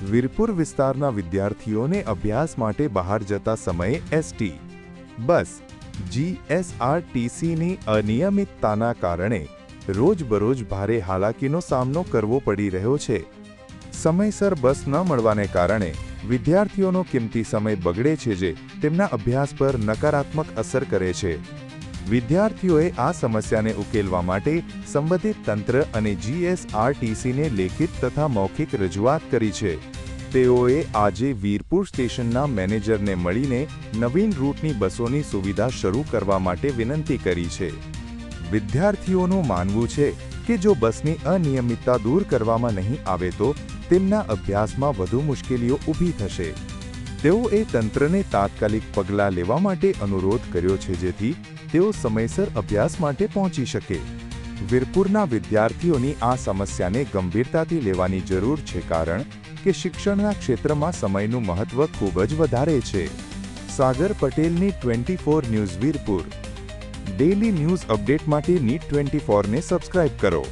વીરપુર વિસ્તારના વિદ્યાર્થીઓને અભ્યાસ માટે બહાર જતા સમયે એસટી, બસ, જીએસઆરટીસીની અનિયમિતતાના કારણે રોજબરોજ ભારે હાલાકીનો સામનો કરવો પડી રહ્યો છે। સમયસર બસ ન મળવાને કારણે વિદ્યાર્થીઓનો કિંમતી સમય બગડે છે, જે તેમના અભ્યાસ પર નકારાત્મક અસર કરે છે। વિદ્યાર્થીઓએ આ સમસ્યાને ઉકેલવા માટે સંબંધિત તંત્ર અને જીએસઆરટીસીને લેખિત તથા મૌખિક રજૂઆત કરી છે। તેઓએ આજે વીરપુર સ્ટેશનના મેનેજરને મળીને નવીન રૂટની બસોની સુવિધા શરૂ કરવા માટે વિનંતી કરી છે। વિદ્યાર્થીઓનું માનવું છે કે જો બસની અનિયમિતતા દૂર કરવામાં નહીં આવે તો તેમના અભ્યાસમાં વધુ મુશ્કેલીઓ ઊભી થશે। તેઓએ તંત્રને તાત્કાલિક પગલાં લેવા માટે અનુરોધ કર્યો છે, જેથી તેઓ સમયસર અભ્યાસ માટે પહોંચી શકે। વીરપુરના વિદ્યાર્થીઓની આ સમસ્યાને ગંભીરતાથી લેવાની જરૂર છે, કારણ કે શિક્ષણના ક્ષેત્રમાં સમયનું મહત્વ ખૂબ જ વધારે છે। સાગર પટેલની 24 news Virpur. Daily news update માટે NEET 24 ને સબસ્ક્રાઇબ કરો।